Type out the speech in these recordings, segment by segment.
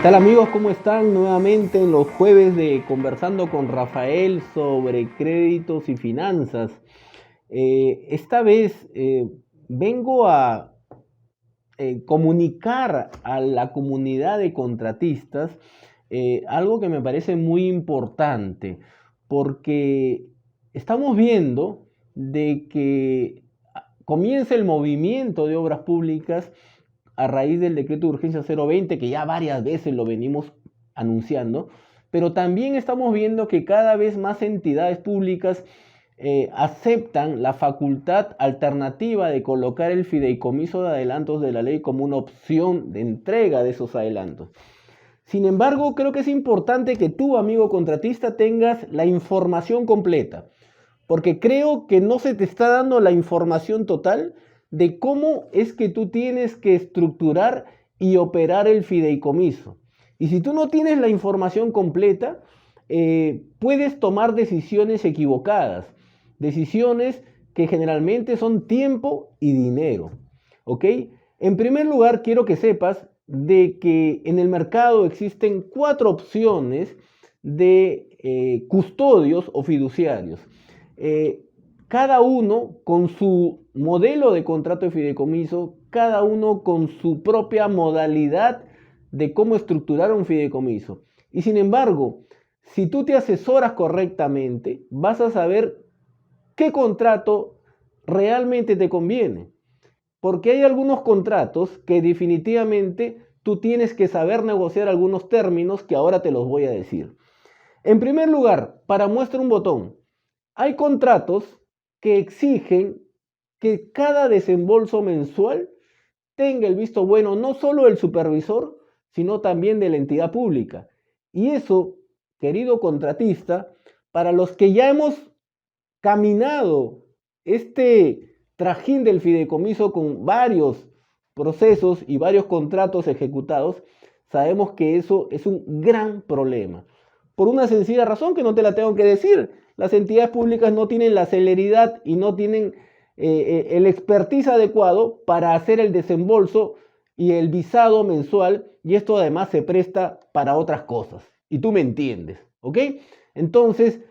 tal amigos? ¿Cómo están? Nuevamente en los jueves de Conversando con Rafael sobre créditos y finanzas. Esta vez vengo a comunicar a la comunidad de contratistas algo que me parece muy importante, porque estamos viendo de que comienza el movimiento de obras públicas a raíz del decreto de urgencia 020, que ya varias veces lo venimos anunciando, pero también estamos viendo que cada vez más entidades públicas aceptan la facultad alternativa de colocar el fideicomiso de adelantos de la ley como una opción de entrega de esos adelantos. Sin embargo, creo que es importante que tú, amigo contratista, tengas la información completa, porque creo que no se te está dando la información total de cómo es que tú tienes que estructurar y operar el fideicomiso. Y si tú no tienes la información completa, puedes tomar decisiones equivocadas, decisiones que generalmente son tiempo y dinero. ¿Ok? En primer lugar, quiero que sepas de que en el mercado existen 4 opciones de custodios o fiduciarios. Cada uno con su modelo de contrato de fideicomiso, cada uno con su propia modalidad de cómo estructurar un fideicomiso. Y sin embargo, si tú te asesoras correctamente, vas a saber qué contrato realmente te conviene. Porque hay algunos contratos que definitivamente tú tienes que saber negociar algunos términos que ahora te los voy a decir. En primer lugar, para muestra un botón, hay contratos que exigen que cada desembolso mensual tenga el visto bueno no solo del supervisor, sino también de la entidad pública. Y eso, querido contratista, para los que ya hemos caminado este trajín del fideicomiso con varios procesos y varios contratos ejecutados, sabemos que eso es un gran problema. Por una sencilla razón que no te la tengo que decir. Las entidades públicas no tienen la celeridad y no tienen el expertise adecuado para hacer el desembolso y el visado mensual, y esto además se presta para otras cosas. Y tú me entiendes, ¿ok? Entonces,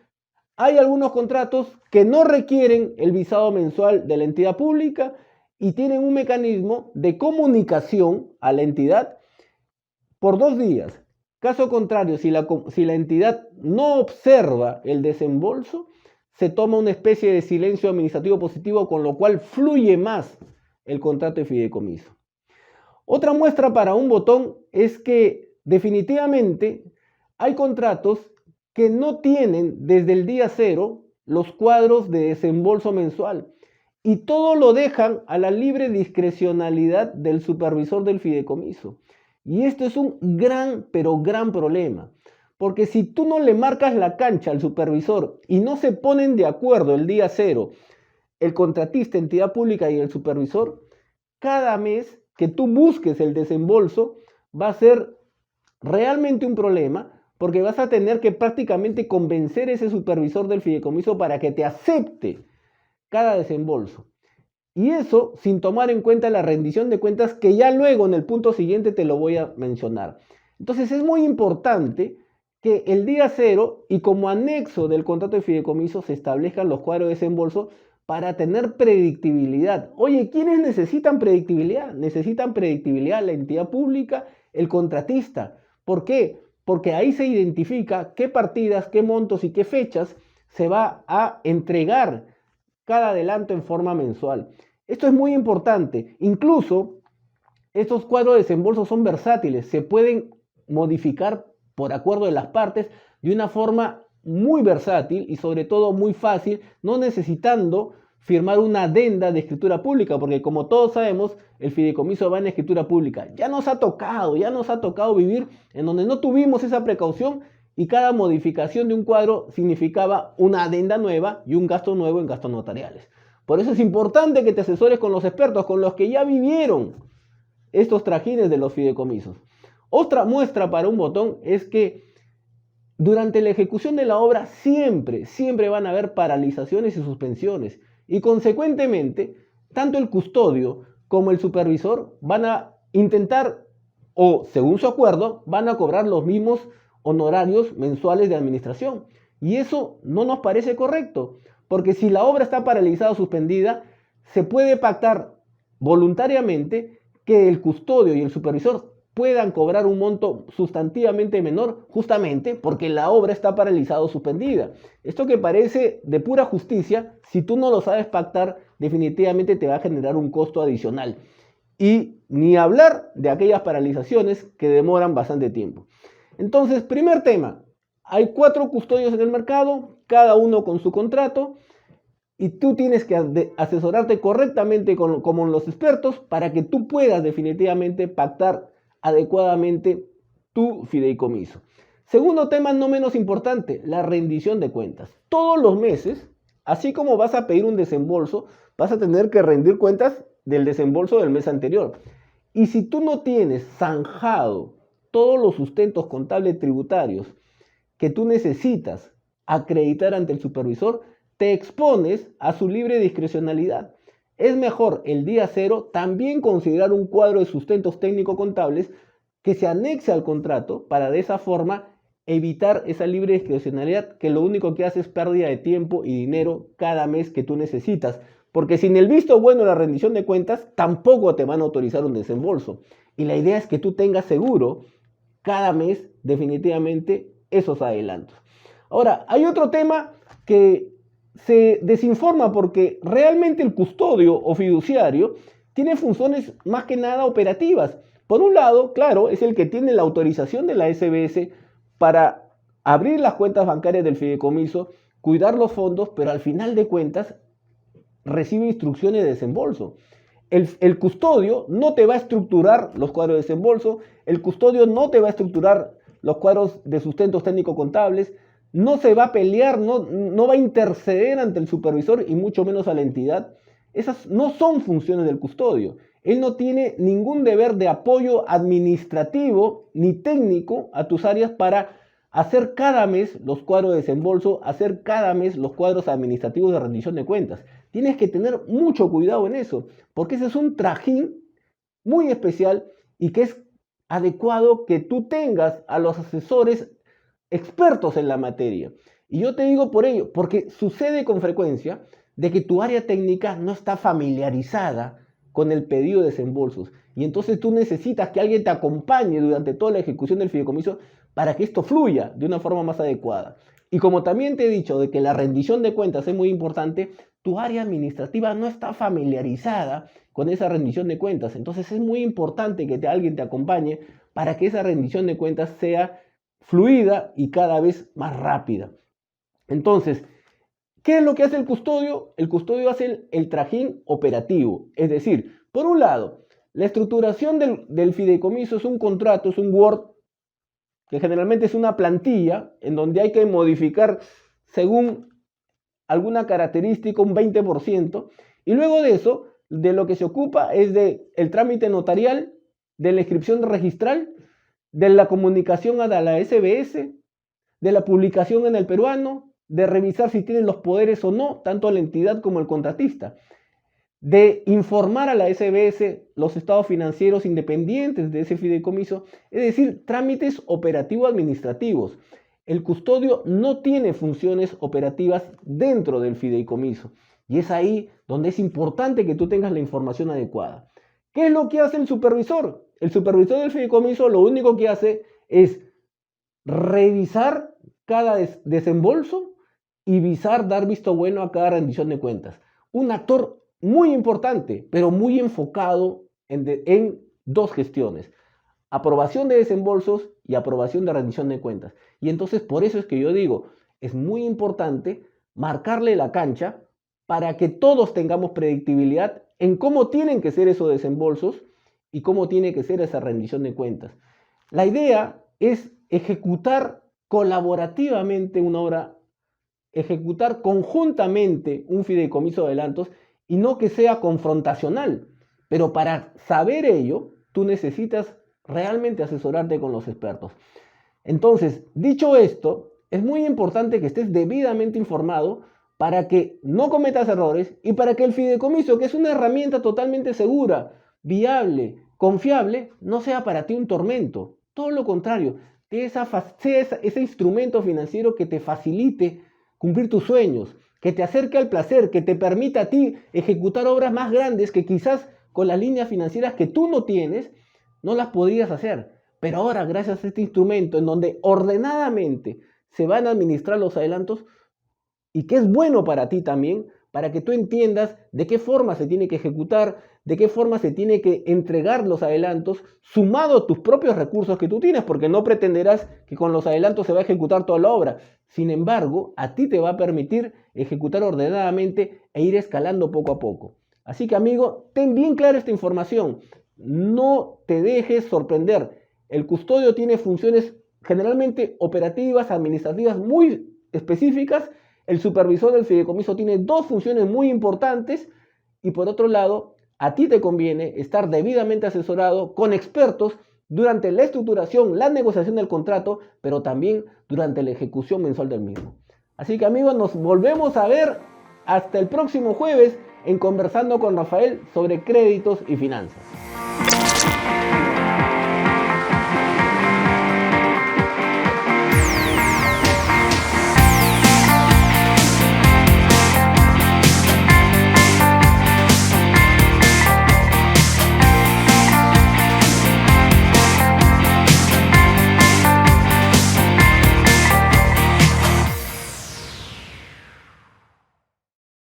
hay algunos contratos que no requieren el visado mensual de la entidad pública y tienen un mecanismo de comunicación a la entidad por 2 días. Caso contrario, si la entidad no observa el desembolso, se toma una especie de silencio administrativo positivo, con lo cual fluye más el contrato de fideicomiso. Otra muestra para un botón es que definitivamente hay contratos que no tienen desde el día cero los cuadros de desembolso mensual y todo lo dejan a la libre discrecionalidad del supervisor del fideicomiso. Y esto es un gran, pero gran problema, porque si tú no le marcas la cancha al supervisor y no se ponen de acuerdo el día cero, el contratista, entidad pública y el supervisor, cada mes que tú busques el desembolso va a ser realmente un problema, porque vas a tener que prácticamente convencer a ese supervisor del fideicomiso para que te acepte cada desembolso. Y eso sin tomar en cuenta la rendición de cuentas, que ya luego en el punto siguiente te lo voy a mencionar. Entonces es muy importante que el día cero y como anexo del contrato de fideicomiso se establezcan los cuadros de desembolso para tener predictibilidad. Oye, ¿quiénes necesitan predictibilidad? Necesitan predictibilidad la entidad pública, el contratista. ¿Por qué? Porque ahí se identifica qué partidas, qué montos y qué fechas se va a entregar cada adelanto en forma mensual. Esto es muy importante. Incluso estos cuadros de desembolso son versátiles, se pueden modificar por acuerdo de las partes de una forma muy versátil y sobre todo muy fácil, no necesitando firmar una adenda de escritura pública, porque como todos sabemos, el fideicomiso va en escritura pública. Ya nos ha tocado vivir en donde no tuvimos esa precaución y cada modificación de un cuadro significaba una adenda nueva y un gasto nuevo en gastos notariales. Por eso es importante que te asesores con los expertos, con los que ya vivieron estos trajines de los fideicomisos. Otra muestra para un botón es que durante la ejecución de la obra siempre van a haber paralizaciones y suspensiones. Y consecuentemente, tanto el custodio como el supervisor van a intentar o, según su acuerdo, van a cobrar los mismos honorarios mensuales de administración. Y eso no nos parece correcto, porque si la obra está paralizada o suspendida, se puede pactar voluntariamente que el custodio y el supervisor puedan cobrar un monto sustantivamente menor, justamente porque la obra está paralizada o suspendida. Esto que parece de pura justicia, si tú no lo sabes pactar, definitivamente te va a generar un costo adicional. Y ni hablar de aquellas paralizaciones que demoran bastante tiempo. Entonces, primer tema, hay 4 custodios en el mercado, cada uno con su contrato, y tú tienes que asesorarte correctamente con los expertos para que tú puedas definitivamente pactar adecuadamente tu fideicomiso. Segundo tema, no menos importante, la rendición de cuentas. Todos los meses, así como vas a pedir un desembolso, vas a tener que rendir cuentas del desembolso del mes anterior. Y si tú no tienes zanjado todos los sustentos contables tributarios que tú necesitas acreditar ante el supervisor, te expones a su libre discrecionalidad. Es mejor el día cero también considerar un cuadro de sustentos técnico-contables que se anexe al contrato para de esa forma evitar esa libre discrecionalidad que lo único que hace es pérdida de tiempo y dinero cada mes que tú necesitas. Porque sin el visto bueno de la rendición de cuentas, tampoco te van a autorizar un desembolso. Y la idea es que tú tengas seguro cada mes definitivamente esos adelantos. Ahora, hay otro tema que se desinforma porque realmente el custodio o fiduciario tiene funciones más que nada operativas. Por un lado, claro, es el que tiene la autorización de la SBS para abrir las cuentas bancarias del fideicomiso, cuidar los fondos, pero al final de cuentas recibe instrucciones de desembolso. El custodio no te va a estructurar los cuadros de desembolso, el custodio no te va a estructurar los cuadros de sustentos técnico-contables, no se va a pelear, no va a interceder ante el supervisor y mucho menos a la entidad. Esas no son funciones del custodio. Él no tiene ningún deber de apoyo administrativo ni técnico a tus áreas para hacer cada mes los cuadros de desembolso, hacer cada mes los cuadros administrativos de rendición de cuentas. Tienes que tener mucho cuidado en eso, porque ese es un trajín muy especial y que es adecuado que tú tengas a los asesores expertos en la materia. Y yo te digo por ello, porque sucede con frecuencia de que tu área técnica no está familiarizada con el pedido de desembolsos. Y entonces tú necesitas que alguien te acompañe durante toda la ejecución del fideicomiso para que esto fluya de una forma más adecuada. Y como también te he dicho de que la rendición de cuentas es muy importante, tu área administrativa no está familiarizada con esa rendición de cuentas. Entonces es muy importante que alguien te acompañe para que esa rendición de cuentas sea fluida y cada vez más rápida. Entonces, ¿qué es lo que hace el custodio? El custodio hace el trajín operativo. Es decir, por un lado, la estructuración del fideicomiso es un contrato, es un Word, que generalmente es una plantilla en donde hay que modificar según alguna característica un 20%. Y luego de eso, de lo que se ocupa es del trámite notarial, de la inscripción registral, de la comunicación a la SBS, de la publicación en el peruano, de revisar si tienen los poderes o no, tanto la entidad como el contratista, de informar a la SBS los estados financieros independientes de ese fideicomiso, es decir, trámites operativo-administrativos. El custodio no tiene funciones operativas dentro del fideicomiso y es ahí donde es importante que tú tengas la información adecuada. ¿Qué es lo que hace el supervisor? El supervisor del fideicomiso lo único que hace es revisar cada desembolso y dar visto bueno a cada rendición de cuentas. Un actor muy importante, pero muy enfocado en dos gestiones: aprobación de desembolsos y aprobación de rendición de cuentas. Y entonces por eso es que yo digo, es muy importante marcarle la cancha para que todos tengamos predictibilidad en cómo tienen que ser esos desembolsos y cómo tiene que ser esa rendición de cuentas. La idea es ejecutar colaborativamente una obra, ejecutar conjuntamente un fideicomiso de adelantos y no que sea confrontacional. Pero para saber ello, tú necesitas realmente asesorarte con los expertos. Entonces, dicho esto, es muy importante que estés debidamente informado para que no cometas errores y para que el fideicomiso, que es una herramienta totalmente segura, viable, confiable no sea para ti un tormento. Todo lo contrario, sea ese instrumento financiero que te facilite cumplir tus sueños, que te acerque al placer, que te permita a ti ejecutar obras más grandes que quizás con las líneas financieras que tú no tienes, no las podrías hacer. Pero ahora, gracias a este instrumento en donde ordenadamente se van a administrar los adelantos y que es bueno para ti también, para que tú entiendas de qué forma se tiene que ejecutar, de qué forma se tiene que entregar los adelantos, sumado a tus propios recursos que tú tienes, porque no pretenderás que con los adelantos se va a ejecutar toda la obra. Sin embargo, a ti te va a permitir ejecutar ordenadamente e ir escalando poco a poco. Así que, amigo, ten bien clara esta información. No te dejes sorprender. El custodio tiene funciones generalmente operativas, administrativas muy específicas. El supervisor del fideicomiso tiene dos funciones muy importantes y por otro lado, a ti te conviene estar debidamente asesorado con expertos durante la estructuración, la negociación del contrato, pero también durante la ejecución mensual del mismo. Así que amigos, nos volvemos a ver hasta el próximo jueves en Conversando con Rafael sobre créditos y finanzas.